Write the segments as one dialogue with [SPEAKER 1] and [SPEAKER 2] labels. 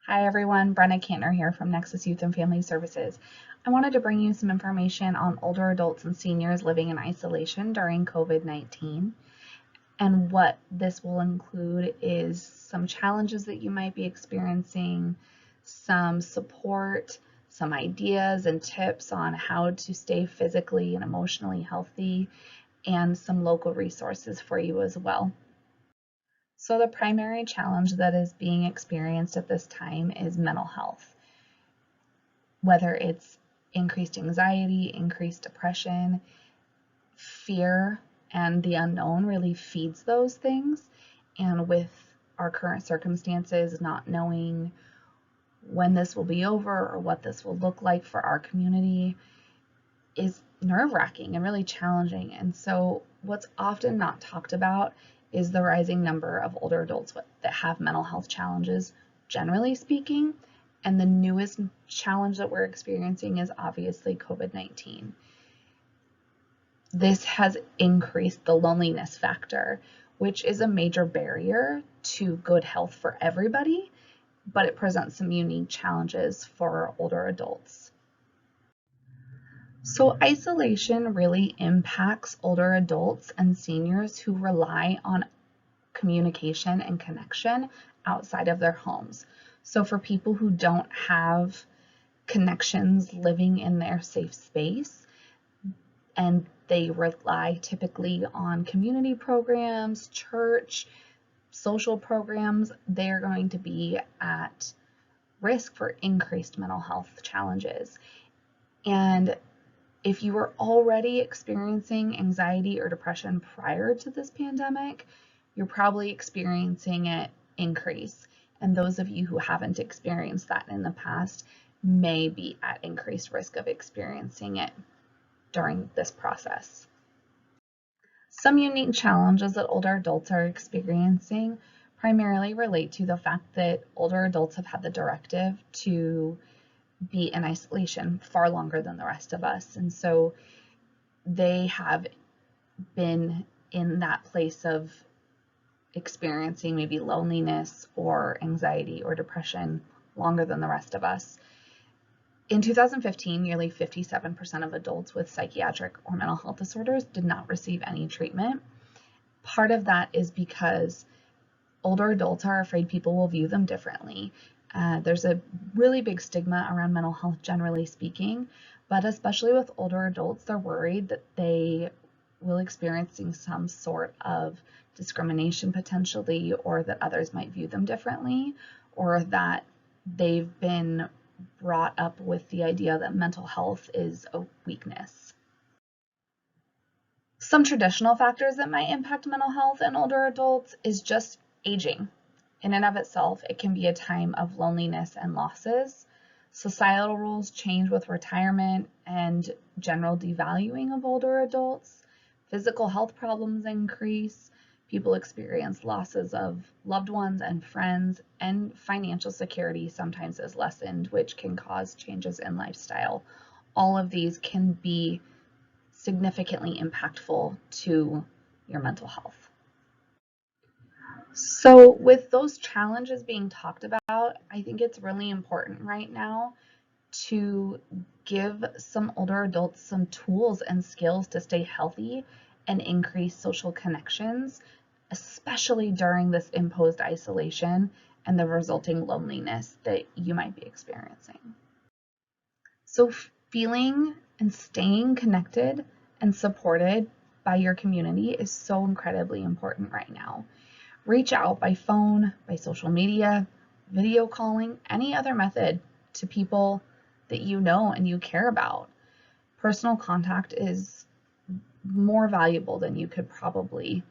[SPEAKER 1] Hi everyone, Brenna Kantner here from Nexus Youth and Family Services. I wanted to bring you some information on older adults and seniors living in isolation during COVID-19. And what this will include is some challenges that you might be experiencing, some support, some ideas and tips on how to stay physically and emotionally healthy, and some local resources for you as well. So the primary challenge that is being experienced at this time is mental health. Whether it's increased anxiety, increased depression, fear, and the unknown really feeds those things. And with our current circumstances, not knowing when this will be over or what this will look like for our community is nerve-wracking and really challenging. And so what's often not talked about is the rising number of older adults that have mental health challenges, generally speaking. And the newest challenge that we're experiencing is obviously COVID-19. This has increased the loneliness factor, which is a major barrier to good health for everybody, but it presents some unique challenges for older adults. So isolation really impacts older adults and seniors who rely on communication and connection outside of their homes. So for people who don't have connections living in their safe space, and they rely typically on community programs, church, social programs, they're going to be at risk for increased mental health challenges. And if you were already experiencing anxiety or depression prior to this pandemic, you're probably experiencing it increase. And those of you who haven't experienced that in the past may be at increased risk of experiencing it during this process. Some unique challenges that older adults are experiencing primarily relate to the fact that older adults have had the directive to be in isolation far longer than the rest of us. And so they have been in that place of experiencing maybe loneliness or anxiety or depression longer than the rest of us. In 2015, nearly 57% of adults with psychiatric or mental health disorders did not receive any treatment. Part of that is because older adults are afraid people will view them differently. There's a really big stigma around mental health, generally speaking, but especially with older adults, they're worried that they will experiencing some sort of discrimination potentially, or that others might view them differently, or that they've been brought up with the idea that mental health is a weakness. Some traditional factors that might impact mental health in older adults is just aging. In and of itself, it can be a time of loneliness and losses. Societal rules change with retirement and general devaluing of older adults. Physical health problems increase. People experience losses of loved ones and friends, and financial security sometimes is lessened, which can cause changes in lifestyle. All of these can be significantly impactful to your mental health. So with those challenges being talked about, I think it's really important right now to give some older adults some tools and skills to stay healthy and increase social connections, especially during this imposed isolation and the resulting loneliness that you might be experiencing. So feeling and staying connected and supported by your community is so incredibly important right now. Reach out by phone, by social media, video calling, any other method to people that you know and you care about. Personal contact is more valuable than you could probably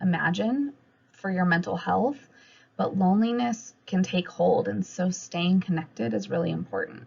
[SPEAKER 1] imagine for your mental health, but loneliness can take hold, and so staying connected is really important.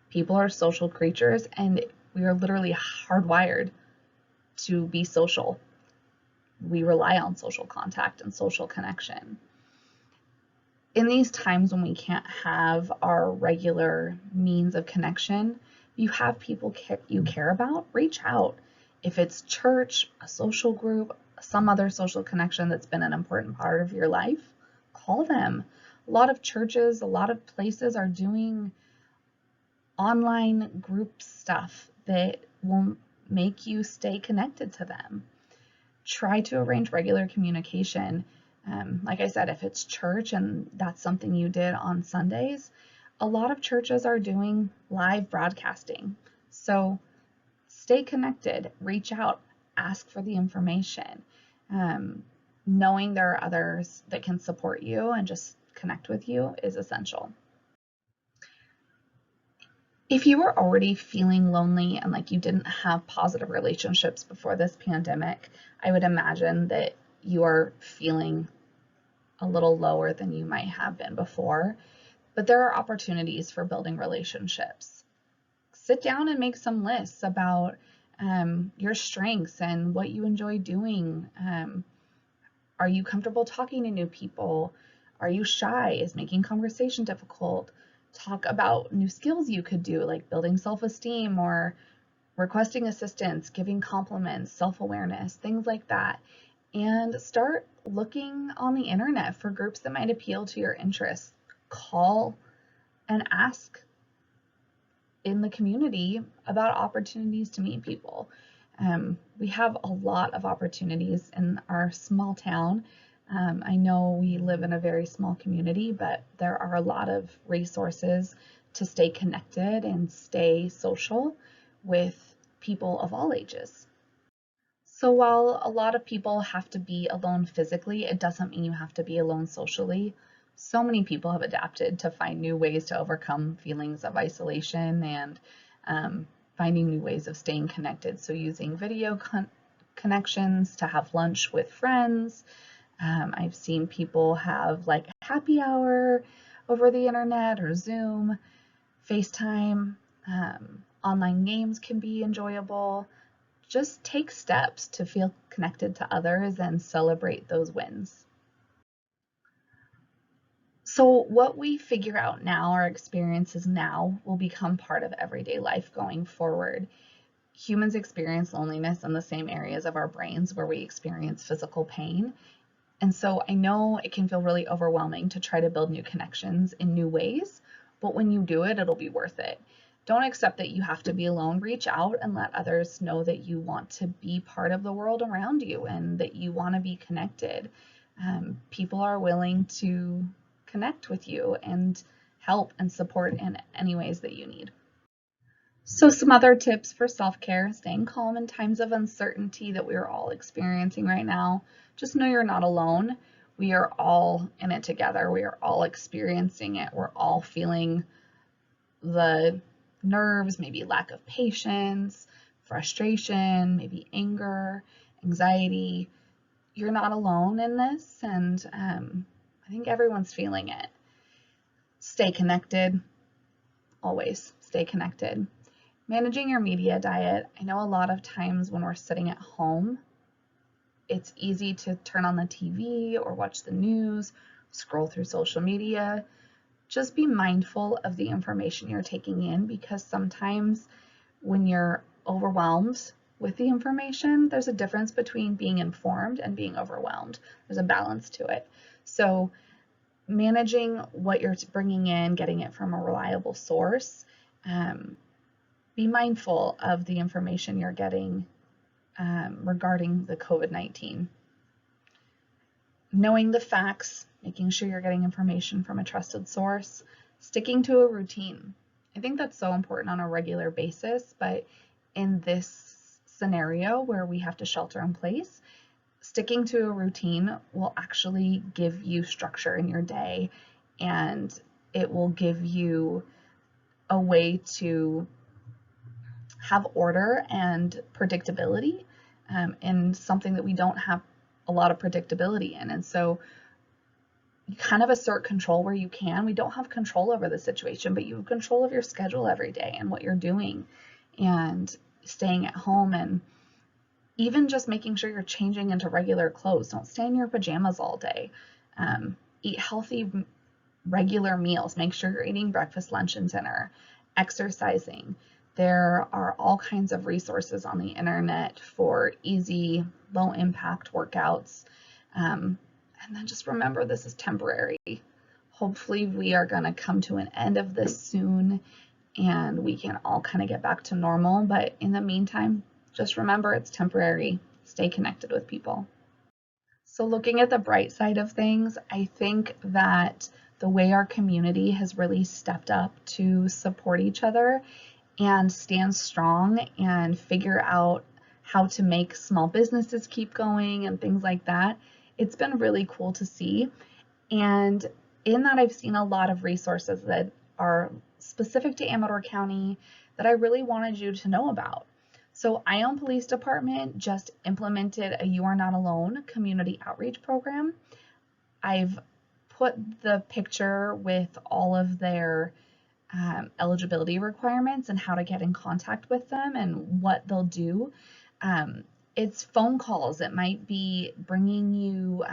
[SPEAKER 1] People are social creatures, and we are literally hardwired to be social. We rely on social contact and social connection. In these times when we can't have our regular means of connection, you have people you care about, reach out. If it's church, a social group, some other social connection that's been an important part of your life, call them. A lot of churches, a lot of places are doing online group stuff that will make you stay connected to them. Try to arrange regular communication. Like I said, if it's church and that's something you did on Sundays, a lot of churches are doing live broadcasting. So stay connected, reach out, ask for the information. Knowing there are others that can support you and just connect with you is essential. If you were already feeling lonely and like you didn't have positive relationships before this pandemic, I would imagine that you are feeling a little lower than you might have been before. But there are opportunities for building relationships. Sit down and make some lists about your strengths and what you enjoy doing. Are you comfortable talking to new people? Are you shy? Is making conversation difficult? Talk about new skills you could do, like building self-esteem or requesting assistance, giving compliments, self-awareness, things like that. And start looking on the internet for groups that might appeal to your interests. Call and ask in the community about opportunities to meet people. We have a lot of opportunities in our small town. I know we live in a very small community, but there are a lot of resources to stay connected and stay social with people of all ages. So while a lot of people have to be alone physically, it doesn't mean you have to be alone socially. So many people have adapted to find new ways to overcome feelings of isolation and finding new ways of staying connected. So using video connections to have lunch with friends. I've seen people have like a happy hour over the internet or Zoom, FaceTime. Online games can be enjoyable. Just take steps to feel connected to others and celebrate those wins. So what we figure out now, our experiences now, will become part of everyday life going forward. Humans experience loneliness in the same areas of our brains where we experience physical pain. And so I know it can feel really overwhelming to try to build new connections in new ways, but when you do it, it'll be worth it. Don't accept that you have to be alone. Reach out and let others know that you want to be part of the world around you and that you want to be connected. People are willing to connect with you and help and support in any ways that you need. So some other tips for self-care: staying calm in times of uncertainty that we are all experiencing right now. Just know you're not alone. We are all in it together. We are all experiencing it. We're all feeling the nerves, maybe lack of patience, frustration, maybe anger, anxiety. You're not alone in this, and I think everyone's feeling it. Stay connected. Always stay connected. Managing your media diet. I know a lot of times when we're sitting at home, it's easy to turn on the TV or watch the news, scroll through social media. Just be mindful of the information you're taking in, because sometimes when you're overwhelmed with the information, there's a difference between being informed and being overwhelmed. There's a balance to it. So managing what you're bringing in, getting it from a reliable source. Be mindful of the information you're getting regarding the COVID-19. Knowing the facts, making sure you're getting information from a trusted source, sticking to a routine. I think that's so important on a regular basis, but in this scenario where we have to shelter in place, sticking to a routine will actually give you structure in your day, and it will give you a way to have order and predictability in something that we don't have a lot of predictability in. And so you kind of assert control where you can. We don't have control over the situation, but you have control of your schedule every day and what you're doing and staying at home, and even just making sure you're changing into regular clothes. Don't stay in your pajamas all day. Eat healthy, regular meals. Make sure you're eating breakfast, lunch, and dinner. Exercising. There are all kinds of resources on the internet for easy, low impact workouts. And then just remember, this is temporary. Hopefully we are going to come to an end of this soon and we can all kind of get back to normal. But in the meantime, just remember it's temporary. Stay connected with people. So looking at the bright side of things, I think that the way our community has really stepped up to support each other and stand strong and figure out how to make small businesses keep going and things like that, it's been really cool to see. And in that, I've seen a lot of resources that are specific to Amador County that I really wanted you to know about. So Ione Police Department just implemented a You Are Not Alone community outreach program. I've put the picture with all of their eligibility requirements and how to get in contact with them and what they'll do. It's phone calls. It might be bringing you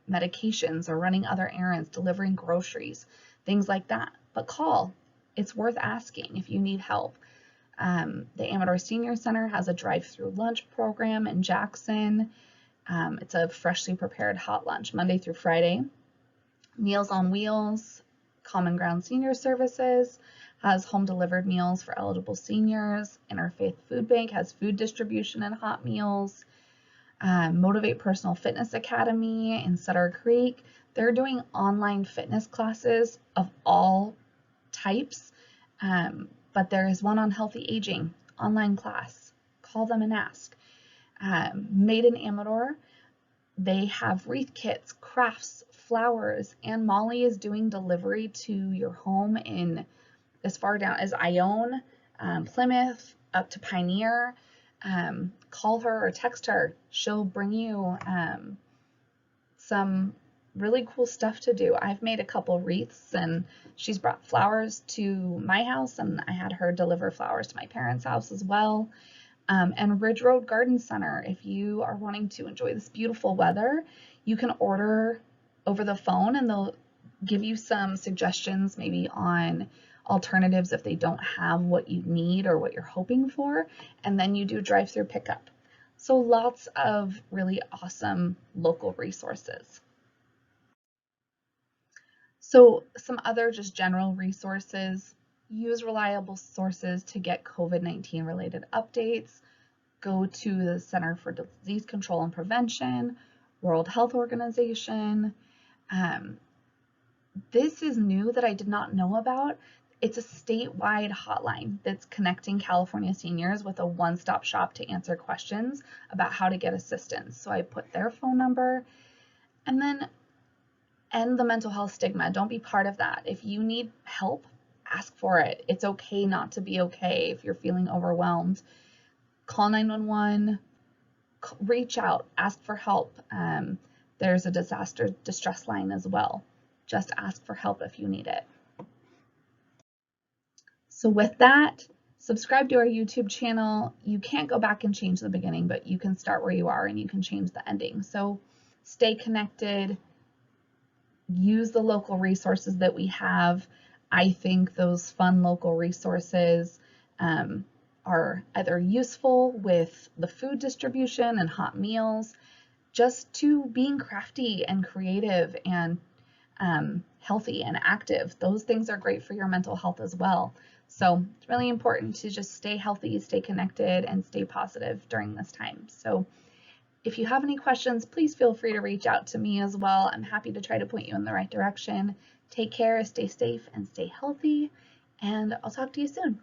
[SPEAKER 1] medications or running other errands, delivering groceries, things like that. But call. It's worth asking if you need help. The Amador Senior Center has a drive-through lunch program in Jackson. It's a freshly prepared hot lunch Monday through Friday. Meals on Wheels, Common Ground Senior Services has home delivered meals for eligible seniors. Interfaith Food Bank has food distribution and hot meals. Motivate Personal Fitness Academy in Sutter Creek, they're doing online fitness classes of all types, but there is one on healthy aging online class. Call them and ask. Made in Amador, they have wreath kits, crafts, flowers, and Molly is doing delivery to your home in as far down as Ione, Plymouth, up to Pioneer. Call her or text her. She'll bring you some really cool stuff to do. I've made a couple wreaths and she's brought flowers to my house and I had her deliver flowers to my parents' house as well. And Ridge Road Garden Center, if you are wanting to enjoy this beautiful weather, you can order over the phone and they'll give you some suggestions maybe on alternatives if they don't have what you need or what you're hoping for, and then you do drive-through pickup. So lots of really awesome local resources. So some other just general resources: use reliable sources to get COVID-19 related updates. Go to the Center for Disease Control and Prevention, World Health Organization. This is new that I did not know about. It's a statewide hotline that's connecting California seniors with a one-stop shop to answer questions about how to get assistance. So I put their phone number. And then end the mental health stigma. Don't be part of that. If you need help, ask for it. It's okay not to be okay if you're feeling overwhelmed. Call 911, reach out, ask for help. There's a disaster distress line as well. Just ask for help if you need it. So with that, subscribe to our YouTube channel. You can't go back and change the beginning, but you can start where you are and you can change the ending. So stay connected. Use the local resources that we have. I think those fun local resources are either useful with the food distribution and hot meals, just to being crafty and creative and healthy and active. Those things are great for your mental health as well. So it's really important to just stay healthy, stay connected, and stay positive during this time. So if you have any questions, please feel free to reach out to me as well. I'm happy to try to point you in the right direction. Take care, stay safe, and stay healthy, and I'll talk to you soon.